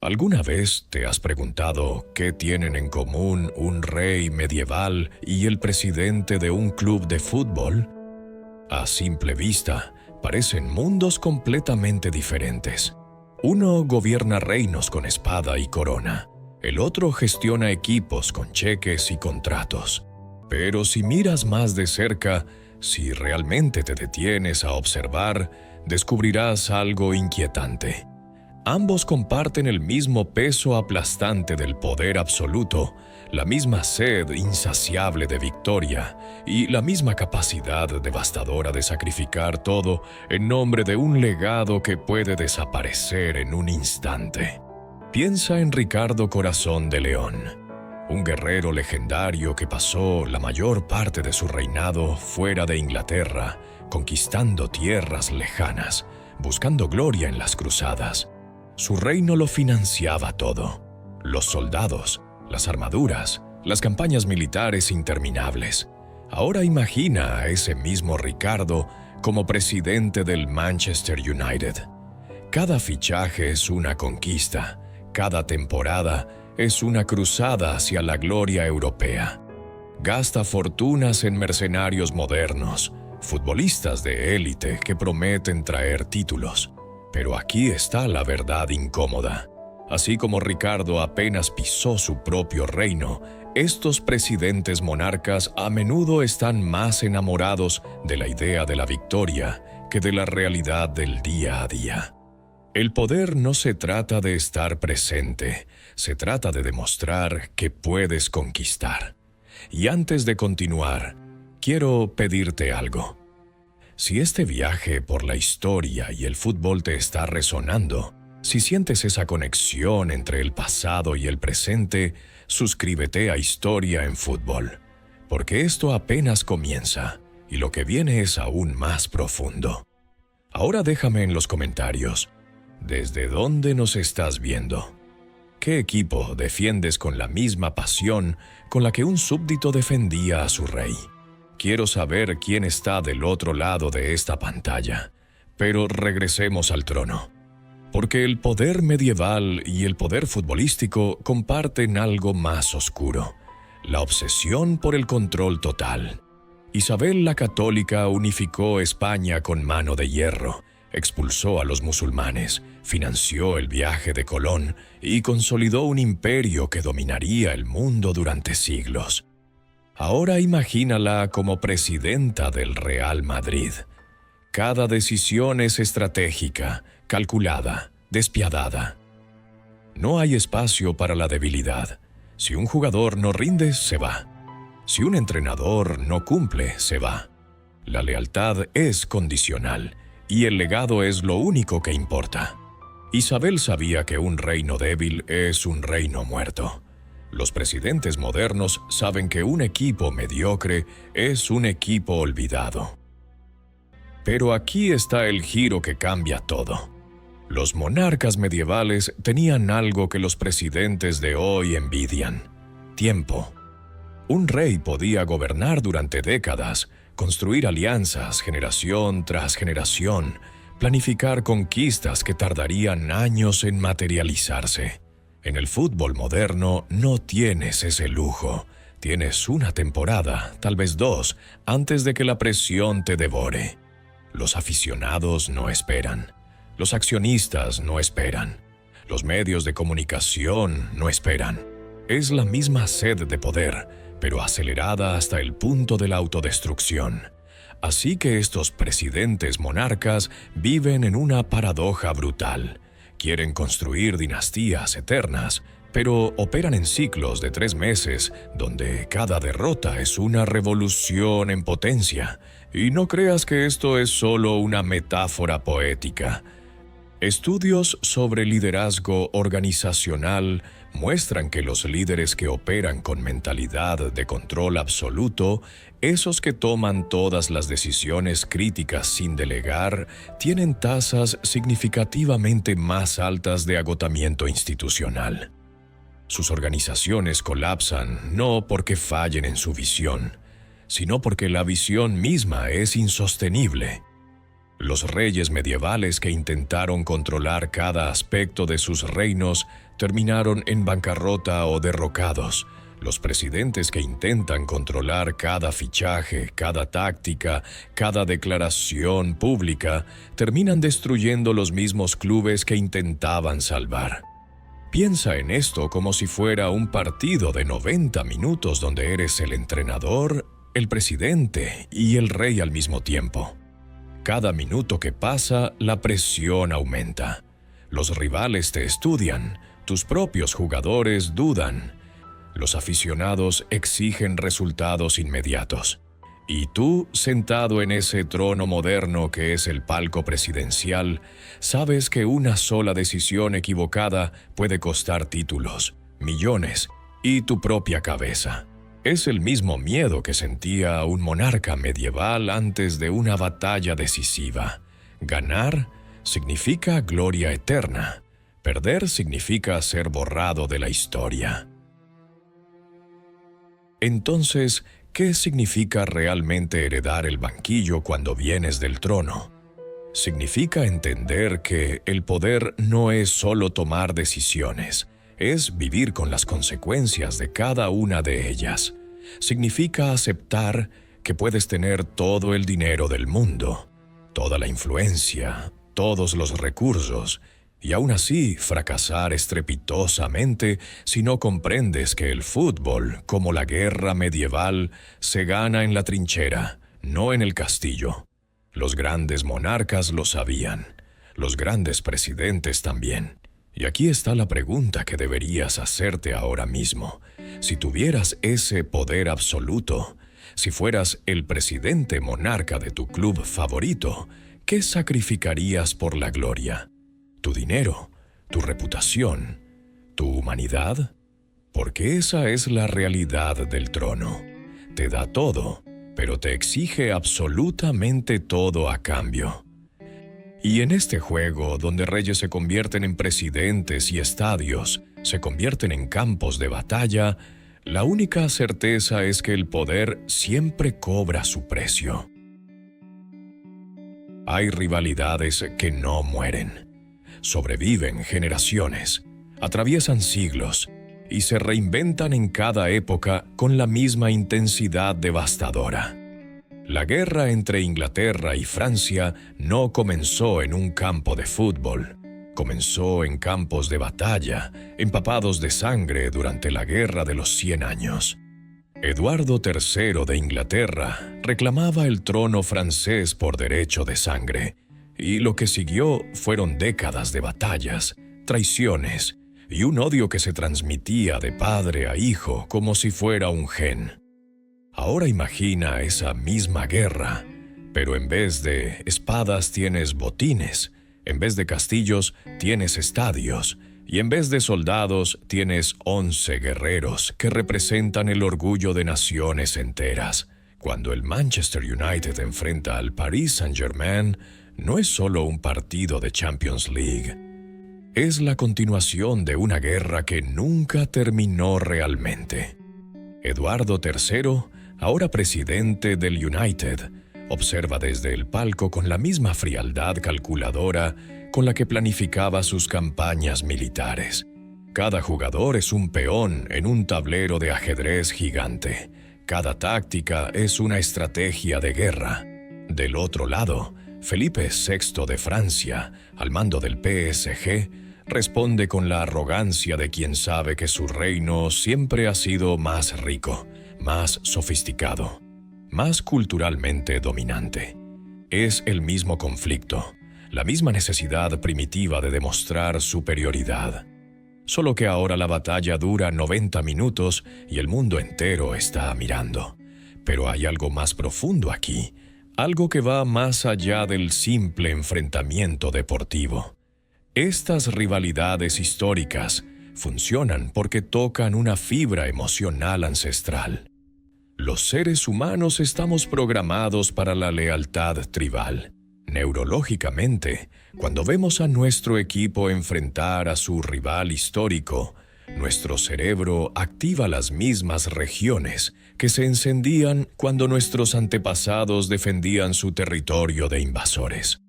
¿Alguna vez te has preguntado qué tienen en común un rey medieval y el presidente de un club de fútbol? A simple vista, parecen mundos completamente diferentes. Uno gobierna reinos con espada y corona. El otro gestiona equipos con cheques y contratos. Pero si miras más de cerca, si realmente te detienes a observar, descubrirás algo inquietante. Ambos comparten el mismo peso aplastante del poder absoluto, la misma sed insaciable de victoria y la misma capacidad devastadora de sacrificar todo en nombre de un legado que puede desaparecer en un instante. Piensa en Ricardo Corazón de León, un guerrero legendario que pasó la mayor parte de su reinado fuera de Inglaterra, conquistando tierras lejanas, buscando gloria en las cruzadas. Su reino lo financiaba todo: los soldados, las armaduras, las campañas militares interminables. Ahora imagina a ese mismo Ricardo como presidente del Manchester United. Cada fichaje es una conquista, cada temporada es una cruzada hacia la gloria europea. Gasta fortunas en mercenarios modernos, futbolistas de élite que prometen traer títulos. Pero aquí está la verdad incómoda. Así como Ricardo apenas pisó su propio reino, estos presidentes monarcas a menudo están más enamorados de la idea de la victoria que de la realidad del día a día. El poder no se trata de estar presente, se trata de demostrar que puedes conquistar. Y antes de continuar, quiero pedirte algo. Si este viaje por la historia y el fútbol te está resonando, si sientes esa conexión entre el pasado y el presente, suscríbete a Historia en Fútbol, porque esto apenas comienza y lo que viene es aún más profundo. Ahora déjame en los comentarios, ¿desde dónde nos estás viendo? ¿Qué equipo defiendes con la misma pasión con la que un súbdito defendía a su rey? Quiero saber quién está del otro lado de esta pantalla. Pero regresemos al trono. Porque el poder medieval y el poder futbolístico comparten algo más oscuro: la obsesión por el control total. Isabel la Católica unificó España con mano de hierro, expulsó a los musulmanes, financió el viaje de Colón y consolidó un imperio que dominaría el mundo durante siglos. Ahora imagínala como presidenta del Real Madrid. Cada decisión es estratégica, calculada, despiadada. No hay espacio para la debilidad. Si un jugador no rinde, se va. Si un entrenador no cumple, se va. La lealtad es condicional y el legado es lo único que importa. Isabel sabía que un reino débil es un reino muerto. Los presidentes modernos saben que un equipo mediocre es un equipo olvidado. Pero aquí está el giro que cambia todo. Los monarcas medievales tenían algo que los presidentes de hoy envidian: tiempo. Un rey podía gobernar durante décadas, construir alianzas generación tras generación, planificar conquistas que tardarían años en materializarse. En el fútbol moderno no tienes ese lujo. Tienes una temporada, tal vez dos, antes de que la presión te devore. Los aficionados no esperan. Los accionistas no esperan. Los medios de comunicación no esperan. Es la misma sed de poder, pero acelerada hasta el punto de la autodestrucción. Así que estos presidentes monarcas viven en una paradoja brutal. Quieren construir dinastías eternas, pero operan en ciclos de 3 meses, donde cada derrota es una revolución en potencia. Y no creas que esto es solo una metáfora poética. Estudios sobre liderazgo organizacional muestran que los líderes que operan con mentalidad de control absoluto, esos que toman todas las decisiones críticas sin delegar, tienen tasas significativamente más altas de agotamiento institucional. Sus organizaciones colapsan no porque fallen en su visión, sino porque la visión misma es insostenible. Los reyes medievales que intentaron controlar cada aspecto de sus reinos terminaron en bancarrota o derrocados. Los presidentes que intentan controlar cada fichaje, cada táctica, cada declaración pública, terminan destruyendo los mismos clubes que intentaban salvar. Piensa en esto como si fuera un partido de 90 minutos donde eres el entrenador, el presidente y el rey al mismo tiempo. Cada minuto que pasa, la presión aumenta. Los rivales te estudian, tus propios jugadores dudan. Los aficionados exigen resultados inmediatos. Y tú, sentado en ese trono moderno que es el palco presidencial, sabes que una sola decisión equivocada puede costar títulos, millones y tu propia cabeza. Es el mismo miedo que sentía un monarca medieval antes de una batalla decisiva. Ganar significa gloria eterna. Perder significa ser borrado de la historia. Entonces, ¿qué significa realmente heredar el banquillo cuando vienes del trono? Significa entender que el poder no es solo tomar decisiones, es vivir con las consecuencias de cada una de ellas. Significa aceptar que puedes tener todo el dinero del mundo, toda la influencia, todos los recursos, y aún así fracasar estrepitosamente si no comprendes que el fútbol, como la guerra medieval, se gana en la trinchera, no en el castillo. Los grandes monarcas lo sabían, los grandes presidentes también. Y aquí está la pregunta que deberías hacerte ahora mismo. Si tuvieras ese poder absoluto, si fueras el presidente monarca de tu club favorito, ¿qué sacrificarías por la gloria? ¿Tu dinero? ¿Tu reputación? ¿Tu humanidad? Porque esa es la realidad del trono. Te da todo, pero te exige absolutamente todo a cambio. Y en este juego, donde reyes se convierten en presidentes y estadios, se convierten en campos de batalla, la única certeza es que el poder siempre cobra su precio. Hay rivalidades que no mueren. Sobreviven generaciones, atraviesan siglos y se reinventan en cada época con la misma intensidad devastadora. La guerra entre Inglaterra y Francia no comenzó en un campo de fútbol. Comenzó en campos de batalla, empapados de sangre durante la Guerra de los 100 años. Eduardo III de Inglaterra reclamaba el trono francés por derecho de sangre, y lo que siguió fueron décadas de batallas, traiciones y un odio que se transmitía de padre a hijo como si fuera un gen. Ahora imagina esa misma guerra, pero en vez de espadas tienes botines, en vez de castillos tienes estadios, y en vez de soldados tienes 11 guerreros que representan el orgullo de naciones enteras. Cuando el Manchester United enfrenta al Paris Saint-Germain, no es solo un partido de Champions League. Es la continuación de una guerra que nunca terminó realmente. Eduardo III, ahora presidente del United, observa desde el palco con la misma frialdad calculadora con la que planificaba sus campañas militares. Cada jugador es un peón en un tablero de ajedrez gigante. Cada táctica es una estrategia de guerra. Del otro lado, Felipe VI de Francia, al mando del PSG, responde con la arrogancia de quien sabe que su reino siempre ha sido más rico, más sofisticado, más culturalmente dominante. Es el mismo conflicto, la misma necesidad primitiva de demostrar superioridad. Solo que ahora la batalla dura 90 minutos y el mundo entero está mirando. Pero hay algo más profundo aquí, algo que va más allá del simple enfrentamiento deportivo. Estas rivalidades históricas funcionan porque tocan una fibra emocional ancestral. Los seres humanos estamos programados para la lealtad tribal. Neurológicamente, cuando vemos a nuestro equipo enfrentar a su rival histórico, nuestro cerebro activa las mismas regiones que se encendían cuando nuestros antepasados defendían su territorio de invasores.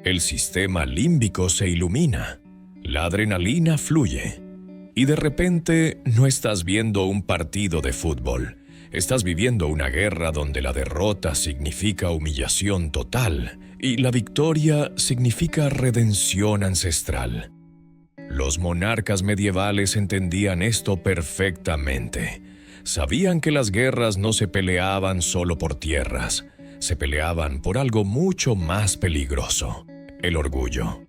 El sistema límbico se ilumina, la adrenalina fluye, y de repente no estás viendo un partido de fútbol. Estás viviendo una guerra donde la derrota significa humillación total y la victoria significa redención ancestral. Los monarcas medievales entendían esto perfectamente. Sabían que las guerras no se peleaban solo por tierras, se peleaban por algo mucho más peligroso: el orgullo.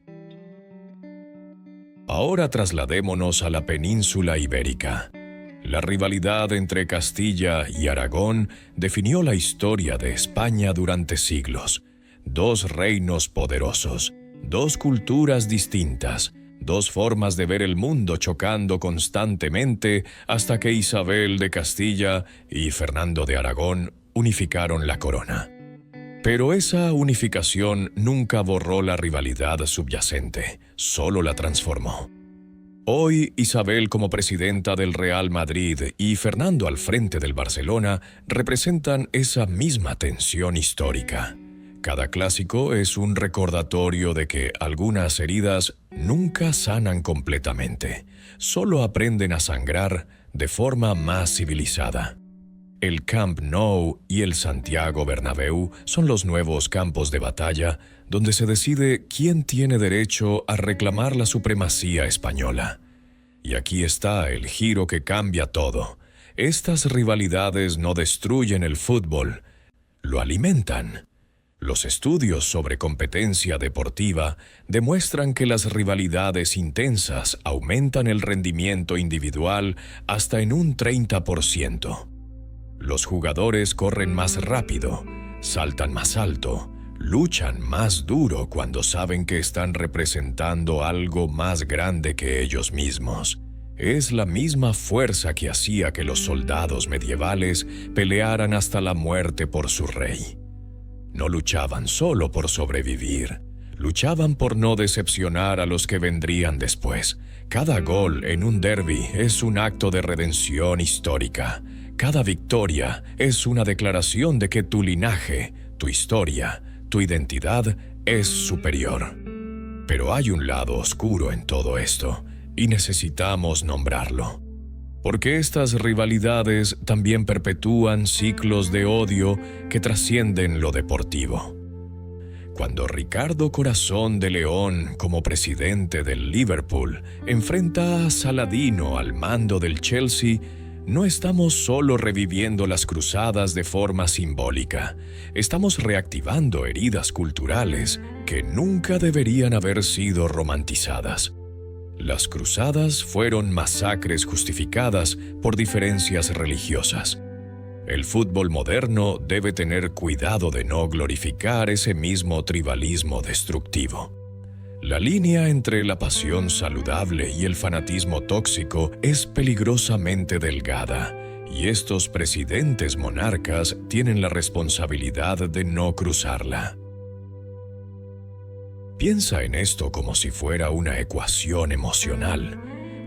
Ahora trasladémonos a la península ibérica. La rivalidad entre Castilla y Aragón definió la historia de España durante siglos. Dos reinos poderosos, dos culturas distintas, dos formas de ver el mundo chocando constantemente hasta que Isabel de Castilla y Fernando de Aragón unificaron la corona. Pero esa unificación nunca borró la rivalidad subyacente, solo la transformó. Hoy, Isabel como presidenta del Real Madrid y Fernando al frente del Barcelona representan esa misma tensión histórica. Cada clásico es un recordatorio de que algunas heridas nunca sanan completamente, solo aprenden a sangrar de forma más civilizada. El Camp Nou y el Santiago Bernabéu son los nuevos campos de batalla donde se decide quién tiene derecho a reclamar la supremacía española. Y aquí está el giro que cambia todo. Estas rivalidades no destruyen el fútbol, lo alimentan. Los estudios sobre competencia deportiva demuestran que las rivalidades intensas aumentan el rendimiento individual hasta en un 30%. Los jugadores corren más rápido, saltan más alto, luchan más duro cuando saben que están representando algo más grande que ellos mismos. Es la misma fuerza que hacía que los soldados medievales pelearan hasta la muerte por su rey. No luchaban solo por sobrevivir, luchaban por no decepcionar a los que vendrían después. Cada gol en un derbi es un acto de redención histórica. Cada victoria es una declaración de que tu linaje, tu historia, tu identidad es superior. Pero hay un lado oscuro en todo esto, y necesitamos nombrarlo. Porque estas rivalidades también perpetúan ciclos de odio que trascienden lo deportivo. Cuando Ricardo Corazón de León, como presidente del Liverpool, enfrenta a Saladino al mando del Chelsea, no estamos solo reviviendo las cruzadas de forma simbólica, estamos reactivando heridas culturales que nunca deberían haber sido romantizadas. Las cruzadas fueron masacres justificadas por diferencias religiosas. El fútbol moderno debe tener cuidado de no glorificar ese mismo tribalismo destructivo. La línea entre la pasión saludable y el fanatismo tóxico es peligrosamente delgada, y estos presidentes monarcas tienen la responsabilidad de no cruzarla. Piensa en esto como si fuera una ecuación emocional.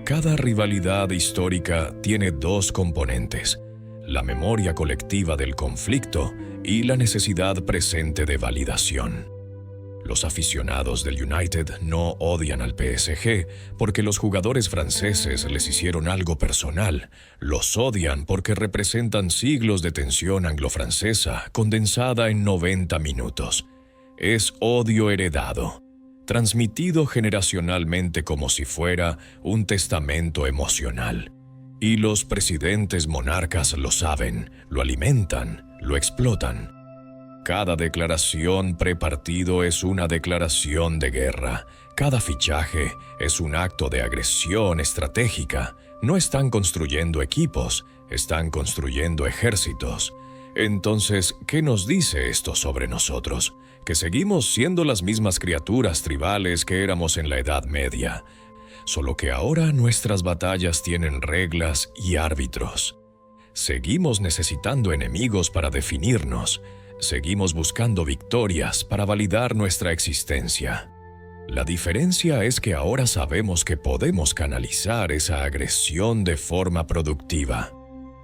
Cada rivalidad histórica tiene dos componentes: la memoria colectiva del conflicto y la necesidad presente de validación. Los aficionados del United no odian al PSG porque los jugadores franceses les hicieron algo personal. Los odian porque representan siglos de tensión anglo-francesa condensada en 90 minutos. Es odio heredado, transmitido generacionalmente como si fuera un testamento emocional. Y los presidentes monarcas lo saben, lo alimentan, lo explotan. Cada declaración prepartido es una declaración de guerra. Cada fichaje es un acto de agresión estratégica. No están construyendo equipos, están construyendo ejércitos. Entonces, ¿qué nos dice esto sobre nosotros? Que seguimos siendo las mismas criaturas tribales que éramos en la Edad Media, solo que ahora nuestras batallas tienen reglas y árbitros. Seguimos necesitando enemigos para definirnos. Seguimos buscando victorias para validar nuestra existencia. La diferencia es que ahora sabemos que podemos canalizar esa agresión de forma productiva.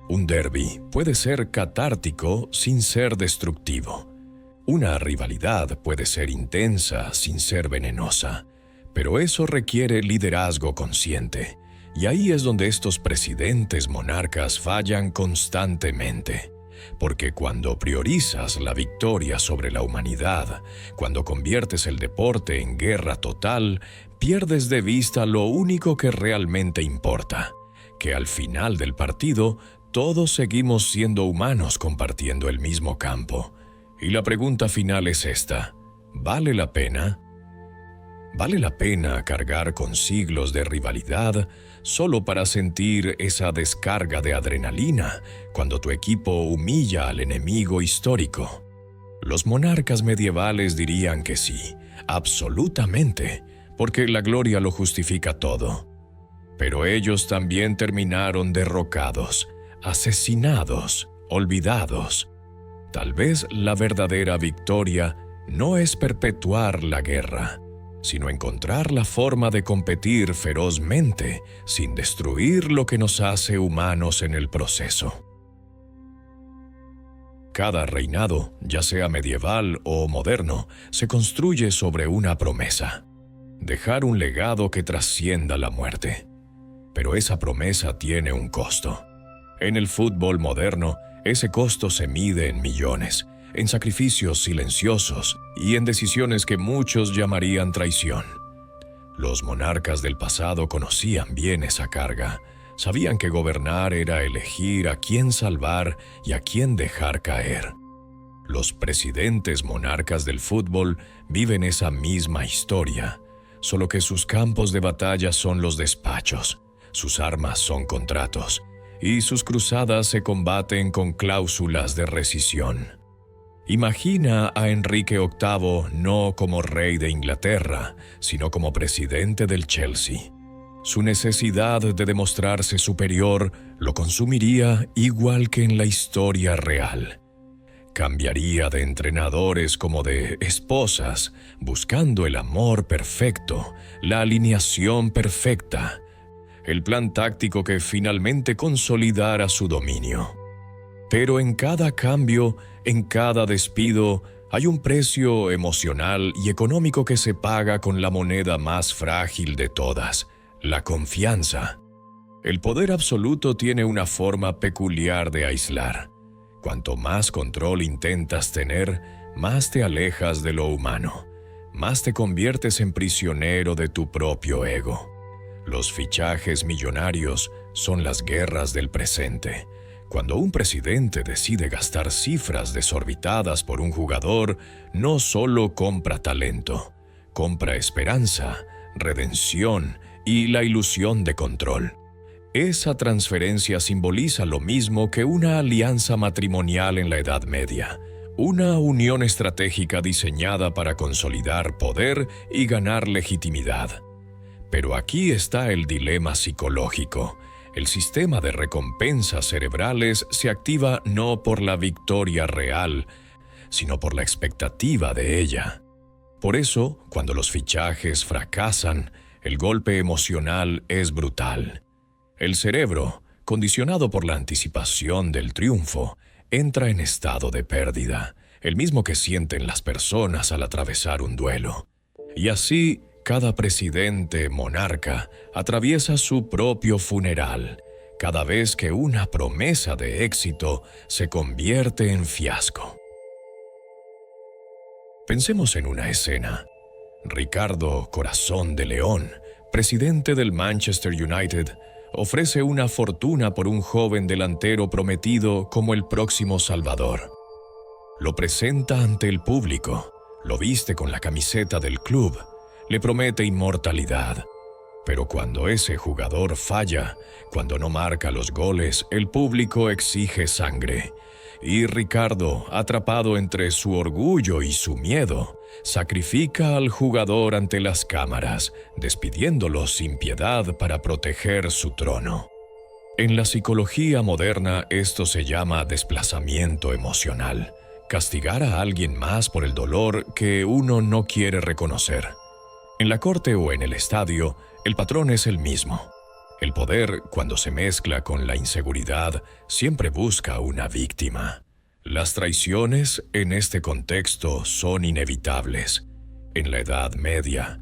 Un derbi puede ser catártico sin ser destructivo. Una rivalidad puede ser intensa sin ser venenosa, pero eso requiere liderazgo consciente, y ahí es donde estos presidentes monarcas fallan constantemente. Porque cuando priorizas la victoria sobre la humanidad, cuando conviertes el deporte en guerra total, pierdes de vista lo único que realmente importa, que al final del partido todos seguimos siendo humanos compartiendo el mismo campo. Y la pregunta final es esta: ¿vale la pena? ¿Vale la pena cargar con siglos de rivalidad solo para sentir esa descarga de adrenalina cuando tu equipo humilla al enemigo histórico? Los monarcas medievales dirían que sí, absolutamente, porque la gloria lo justifica todo. Pero ellos también terminaron derrocados, asesinados, olvidados. Tal vez la verdadera victoria no es perpetuar la guerra, sino encontrar la forma de competir ferozmente sin destruir lo que nos hace humanos en el proceso. Cada reinado, ya sea medieval o moderno, se construye sobre una promesa: dejar un legado que trascienda la muerte. Pero esa promesa tiene un costo. En el fútbol moderno, ese costo se mide en millones, en sacrificios silenciosos y en decisiones que muchos llamarían traición. Los monarcas del pasado conocían bien esa carga. Sabían que gobernar era elegir a quién salvar y a quién dejar caer. Los presidentes monarcas del fútbol viven esa misma historia, solo que sus campos de batalla son los despachos, sus armas son contratos, y sus cruzadas se combaten con cláusulas de rescisión. Imagina a Enrique VIII no como rey de Inglaterra, sino como presidente del Chelsea. Su necesidad de demostrarse superior lo consumiría igual que en la historia real. Cambiaría de entrenadores como de esposas, buscando el amor perfecto, la alineación perfecta, el plan táctico que finalmente consolidara su dominio. Pero en cada cambio, en cada despido, hay un precio emocional y económico que se paga con la moneda más frágil de todas: la confianza. El poder absoluto tiene una forma peculiar de aislar. Cuanto más control intentas tener, más te alejas de lo humano, más te conviertes en prisionero de tu propio ego. Los fichajes millonarios son las guerras del presente. Cuando un presidente decide gastar cifras desorbitadas por un jugador, no solo compra talento, compra esperanza, redención y la ilusión de control. Esa transferencia simboliza lo mismo que una alianza matrimonial en la Edad Media, una unión estratégica diseñada para consolidar poder y ganar legitimidad. Pero aquí está el dilema psicológico. El sistema de recompensas cerebrales se activa no por la victoria real, sino por la expectativa de ella. Por eso, cuando los fichajes fracasan, el golpe emocional es brutal. El cerebro, condicionado por la anticipación del triunfo, entra en estado de pérdida, el mismo que sienten las personas al atravesar un duelo. Y así, cada presidente monarca atraviesa su propio funeral, cada vez que una promesa de éxito se convierte en fiasco. Pensemos en una escena. Ricardo Corazón de León, presidente del Manchester United, ofrece una fortuna por un joven delantero prometido como el próximo Salvador. Lo presenta ante el público, lo viste con la camiseta del club, le promete inmortalidad. Pero cuando ese jugador falla, cuando no marca los goles, el público exige sangre. Y Ricardo, atrapado entre su orgullo y su miedo, sacrifica al jugador ante las cámaras, despidiéndolo sin piedad para proteger su trono. En la psicología moderna esto se llama desplazamiento emocional, castigar a alguien más por el dolor que uno no quiere reconocer. En la corte o en el estadio, el patrón es el mismo. El poder, cuando se mezcla con la inseguridad, siempre busca una víctima. Las traiciones en este contexto son inevitables. En la Edad Media,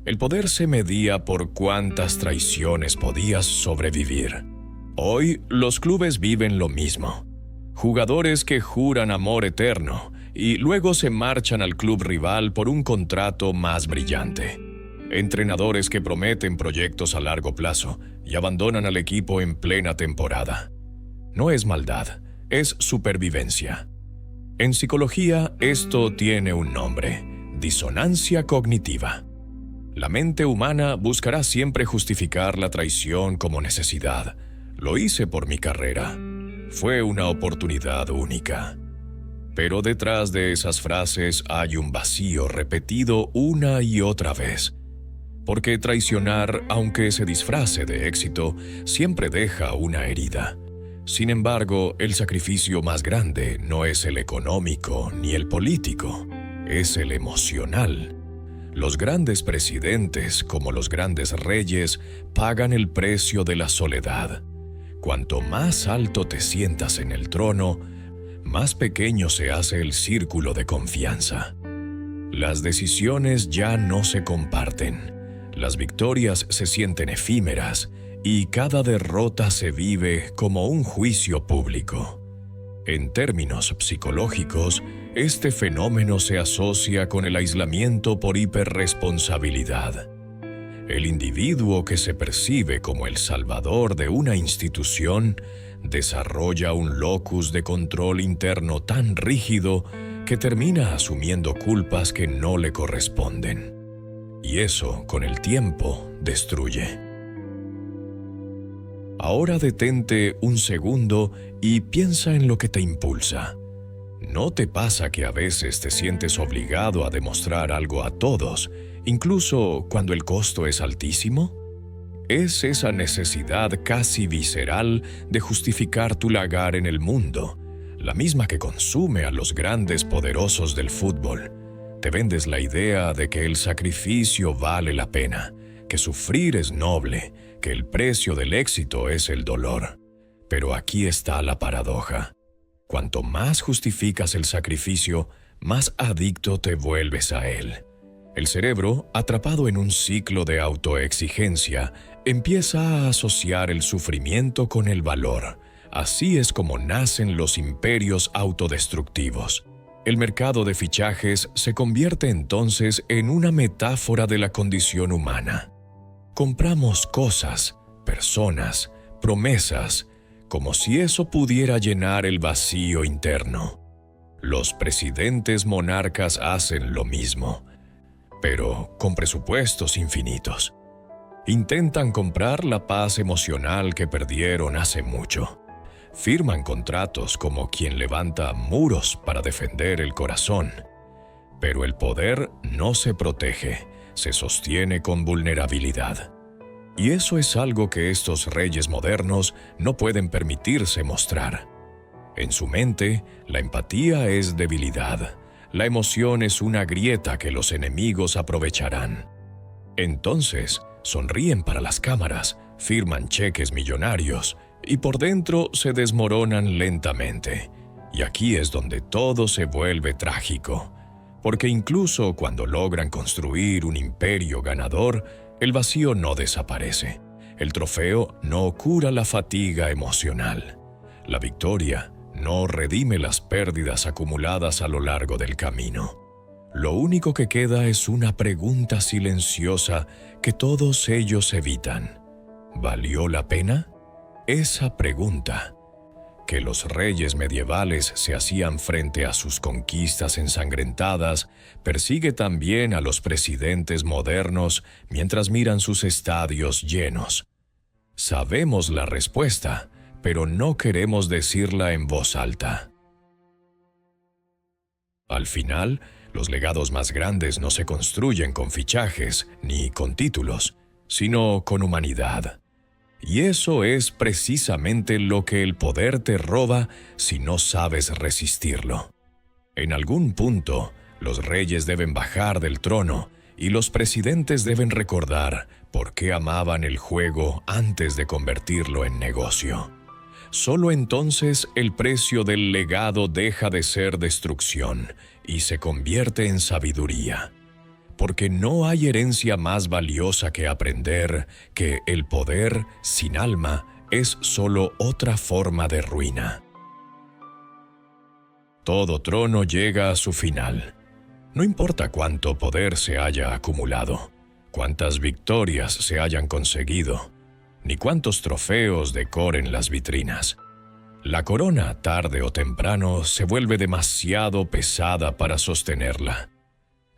el poder se medía por cuántas traiciones podías sobrevivir. Hoy, los clubes viven lo mismo. Jugadores que juran amor eterno y luego se marchan al club rival por un contrato más brillante. Entrenadores que prometen proyectos a largo plazo y abandonan al equipo en plena temporada. No es maldad, es supervivencia. En psicología, esto tiene un nombre: disonancia cognitiva. La mente humana buscará siempre justificar la traición como necesidad. Lo hice por mi carrera. Fue una oportunidad única. Pero detrás de esas frases hay un vacío repetido una y otra vez. Porque traicionar, aunque se disfrace de éxito, siempre deja una herida. Sin embargo, el sacrificio más grande no es el económico ni el político, es el emocional. Los grandes presidentes, como los grandes reyes, pagan el precio de la soledad. Cuanto más alto te sientas en el trono, más pequeño se hace el círculo de confianza. Las decisiones ya no se comparten. Las victorias se sienten efímeras y cada derrota se vive como un juicio público. En términos psicológicos, este fenómeno se asocia con el aislamiento por hiperresponsabilidad. El individuo que se percibe como el salvador de una institución desarrolla un locus de control interno tan rígido que termina asumiendo culpas que no le corresponden. Y eso, con el tiempo, destruye. Ahora detente un segundo y piensa en lo que te impulsa. ¿No te pasa que a veces te sientes obligado a demostrar algo a todos, incluso cuando el costo es altísimo? Es esa necesidad casi visceral de justificar tu lugar en el mundo, la misma que consume a los grandes poderosos del fútbol. Te vendes la idea de que el sacrificio vale la pena, que sufrir es noble, que el precio del éxito es el dolor. Pero aquí está la paradoja. Cuanto más justificas el sacrificio, más adicto te vuelves a él. El cerebro, atrapado en un ciclo de autoexigencia, empieza a asociar el sufrimiento con el valor. Así es como nacen los imperios autodestructivos. El mercado de fichajes se convierte entonces en una metáfora de la condición humana. Compramos cosas, personas, promesas, como si eso pudiera llenar el vacío interno. Los presidentes monarcas hacen lo mismo, pero con presupuestos infinitos. Intentan comprar la paz emocional que perdieron hace mucho. Firman contratos como quien levanta muros para defender el corazón. Pero el poder no se protege, se sostiene con vulnerabilidad. Y eso es algo que estos reyes modernos no pueden permitirse mostrar. En su mente, la empatía es debilidad. La emoción es una grieta que los enemigos aprovecharán. Entonces, sonríen para las cámaras, firman cheques millonarios y por dentro se desmoronan lentamente. Y aquí es donde todo se vuelve trágico, porque incluso cuando logran construir un imperio ganador, el vacío no desaparece. El trofeo no cura la fatiga emocional. La victoria no redime las pérdidas acumuladas a lo largo del camino. Lo único que queda es una pregunta silenciosa que todos ellos evitan. ¿Valió la pena? Esa pregunta, que los reyes medievales se hacían frente a sus conquistas ensangrentadas, persigue también a los presidentes modernos mientras miran sus estadios llenos. Sabemos la respuesta, pero no queremos decirla en voz alta. Al final, los legados más grandes no se construyen con fichajes ni con títulos, sino con humanidad. Y eso es precisamente lo que el poder te roba si no sabes resistirlo. En algún punto, los reyes deben bajar del trono y los presidentes deben recordar por qué amaban el juego antes de convertirlo en negocio. solo entonces el precio del legado deja de ser destrucción y se convierte en sabiduría. Porque no hay herencia más valiosa que aprender que el poder sin alma es solo otra forma de ruina. Todo trono llega a su final. No importa cuánto poder se haya acumulado, cuántas victorias se hayan conseguido, ni cuántos trofeos decoren las vitrinas. La corona, tarde o temprano, se vuelve demasiado pesada para sostenerla.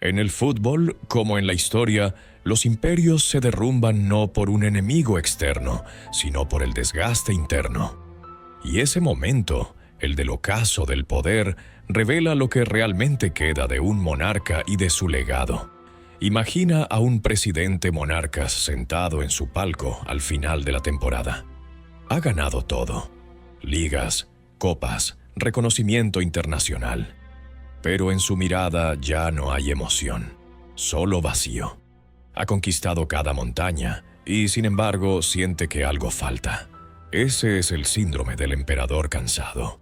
En el fútbol, como en la historia, los imperios se derrumban no por un enemigo externo, sino por el desgaste interno. Y ese momento, el del ocaso del poder, revela lo que realmente queda de un monarca y de su legado. Imagina a un presidente monarca sentado en su palco al final de la temporada. Ha ganado todo: ligas, copas, reconocimiento internacional. Pero en su mirada ya no hay emoción, solo vacío. Ha conquistado cada montaña y, sin embargo, siente que algo falta. Ese es el síndrome del emperador cansado.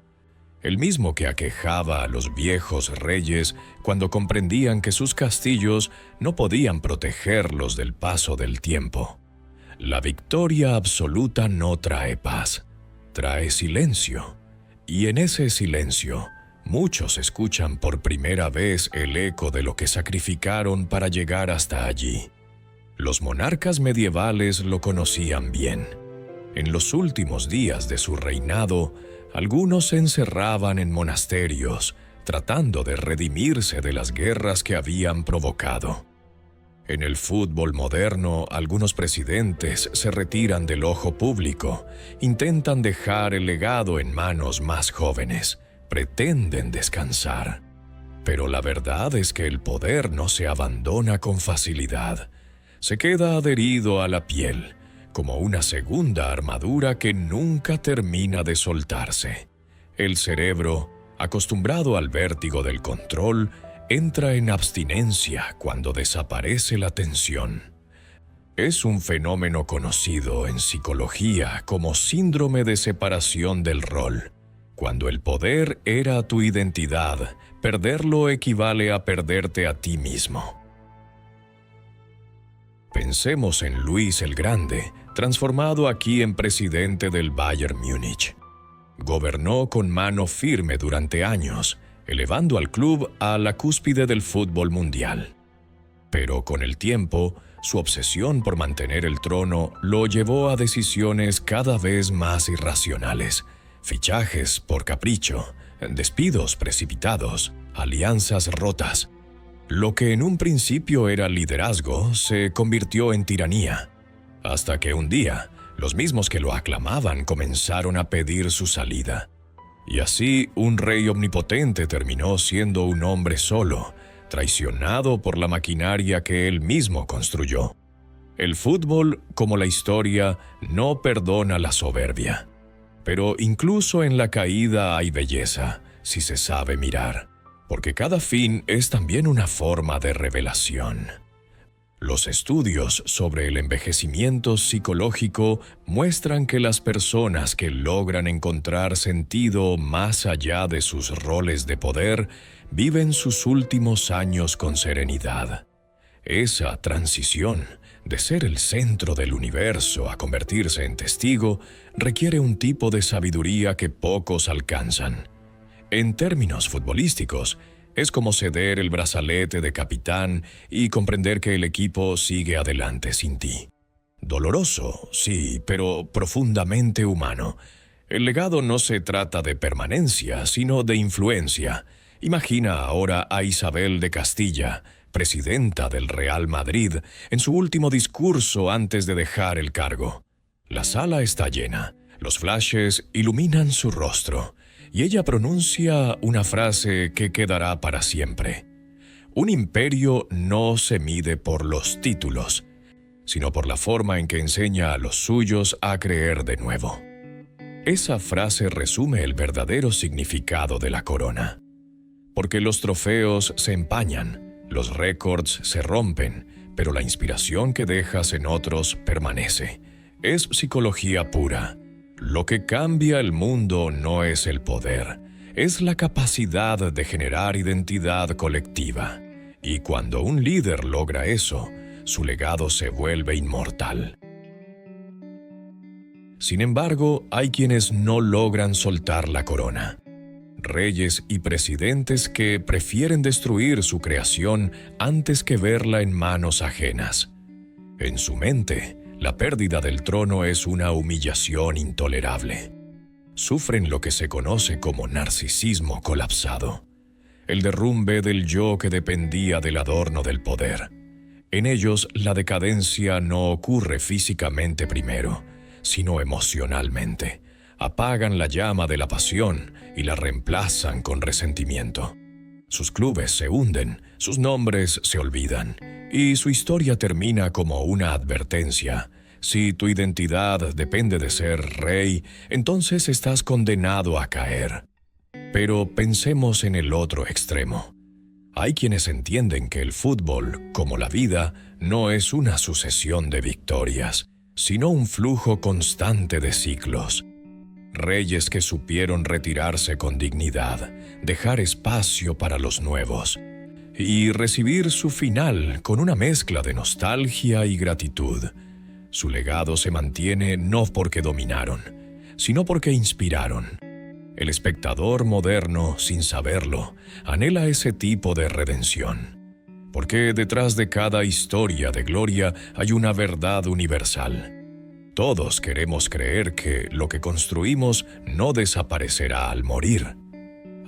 El mismo que aquejaba a los viejos reyes cuando comprendían que sus castillos no podían protegerlos del paso del tiempo. La victoria absoluta no trae paz, trae silencio. Y en ese silencio, muchos escuchan por primera vez el eco de lo que sacrificaron para llegar hasta allí. Los monarcas medievales lo conocían bien. En los últimos días de su reinado, algunos se encerraban en monasterios, tratando de redimirse de las guerras que habían provocado. En el fútbol moderno, algunos presidentes se retiran del ojo público, intentan dejar el legado en manos más jóvenes, pretenden descansar. Pero la verdad es que el poder no se abandona con facilidad. Se queda adherido a la piel, como una segunda armadura que nunca termina de soltarse. El cerebro, acostumbrado al vértigo del control, entra en abstinencia cuando desaparece la tensión. Es un fenómeno conocido en psicología como síndrome de separación del rol. Cuando el poder era tu identidad, perderlo equivale a perderte a ti mismo. Pensemos en Luis el Grande, transformado aquí en presidente del Bayern Múnich. Gobernó con mano firme durante años, elevando al club a la cúspide del fútbol mundial. Pero con el tiempo, su obsesión por mantener el trono lo llevó a decisiones cada vez más irracionales: fichajes por capricho, despidos precipitados, alianzas rotas. Lo que en un principio era liderazgo se convirtió en tiranía, hasta que un día, los mismos que lo aclamaban comenzaron a pedir su salida. Y así, un rey omnipotente terminó siendo un hombre solo, traicionado por la maquinaria que él mismo construyó. El fútbol, como la historia, no perdona la soberbia. Pero incluso en la caída hay belleza, si se sabe mirar, porque cada fin es también una forma de revelación. Los estudios sobre el envejecimiento psicológico muestran que las personas que logran encontrar sentido más allá de sus roles de poder viven sus últimos años con serenidad. Esa transición, de ser el centro del universo a convertirse en testigo, requiere un tipo de sabiduría que pocos alcanzan. En términos futbolísticos, es como ceder el brazalete de capitán y comprender que el equipo sigue adelante sin ti. Doloroso, sí, pero profundamente humano. El legado no se trata de permanencia, sino de influencia. Imagina ahora a Isabel de Castilla, presidenta del Real Madrid, en su último discurso antes de dejar el cargo. La sala está llena, los flashes iluminan su rostro, y ella pronuncia una frase que quedará para siempre. Un imperio no se mide por los títulos, sino por la forma en que enseña a los suyos a creer de nuevo. Esa frase resume el verdadero significado de la corona. Porque los trofeos se empañan, los récords se rompen, pero la inspiración que dejas en otros permanece. Es psicología pura. Lo que cambia el mundo no es el poder, es la capacidad de generar identidad colectiva. Y cuando un líder logra eso, su legado se vuelve inmortal. Sin embargo, hay quienes no logran soltar la corona. Reyes y presidentes que prefieren destruir su creación antes que verla en manos ajenas. En su mente, la pérdida del trono es una humillación intolerable. Sufren lo que se conoce como narcisismo colapsado, el derrumbe del yo que dependía del adorno del poder. En ellos, la decadencia no ocurre físicamente primero, sino emocionalmente. Apagan la llama de la pasión y la reemplazan con resentimiento. Sus clubes se hunden, sus nombres se olvidan, y su historia termina como una advertencia. Si tu identidad depende de ser rey, entonces estás condenado a caer. Pero pensemos en el otro extremo. Hay quienes entienden que el fútbol, como la vida, no es una sucesión de victorias, sino un flujo constante de ciclos. Reyes que supieron retirarse con dignidad, dejar espacio para los nuevos, y recibir su final con una mezcla de nostalgia y gratitud. Su legado se mantiene no porque dominaron, sino porque inspiraron. El espectador moderno, sin saberlo, anhela ese tipo de redención. Porque detrás de cada historia de gloria hay una verdad universal. Todos queremos creer que lo que construimos no desaparecerá al morir.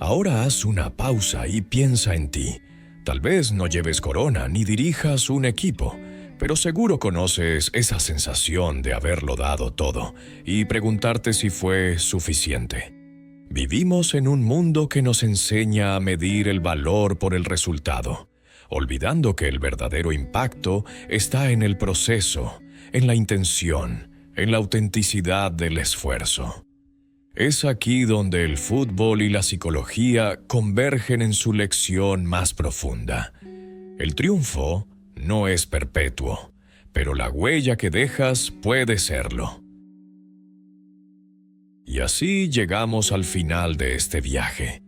Ahora haz una pausa y piensa en ti. Tal vez no lleves corona ni dirijas un equipo, pero seguro conoces esa sensación de haberlo dado todo y preguntarte si fue suficiente. Vivimos en un mundo que nos enseña a medir el valor por el resultado, olvidando que el verdadero impacto está en el proceso, en la intención, en la autenticidad del esfuerzo. Es aquí donde el fútbol y la psicología convergen en su lección más profunda. El triunfo no es perpetuo, pero la huella que dejas puede serlo. Y así llegamos al final de este viaje.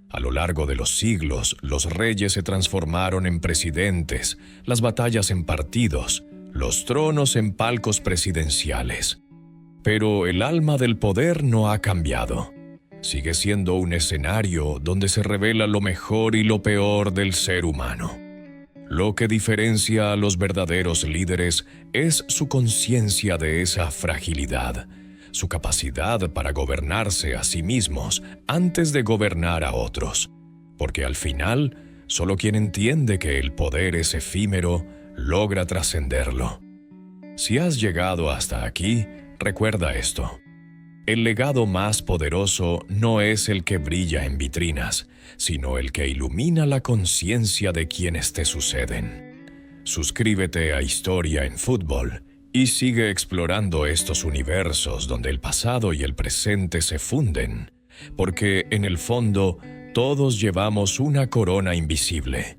A lo largo de los siglos, los reyes se transformaron en presidentes, las batallas en partidos, los tronos en palcos presidenciales. Pero el alma del poder no ha cambiado. Sigue siendo un escenario donde se revela lo mejor y lo peor del ser humano. Lo que diferencia a los verdaderos líderes es su conciencia de esa fragilidad, su capacidad para gobernarse a sí mismos antes de gobernar a otros. Porque al final, solo quien entiende que el poder es efímero, logra trascenderlo. Si has llegado hasta aquí, recuerda esto. El legado más poderoso no es el que brilla en vitrinas, sino el que ilumina la conciencia de quienes te suceden. Suscríbete a Historia en Fútbol y sigue explorando estos universos donde el pasado y el presente se funden, porque en el fondo todos llevamos una corona invisible.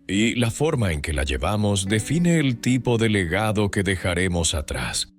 Y la forma en que la llevamos define el tipo de legado que dejaremos atrás.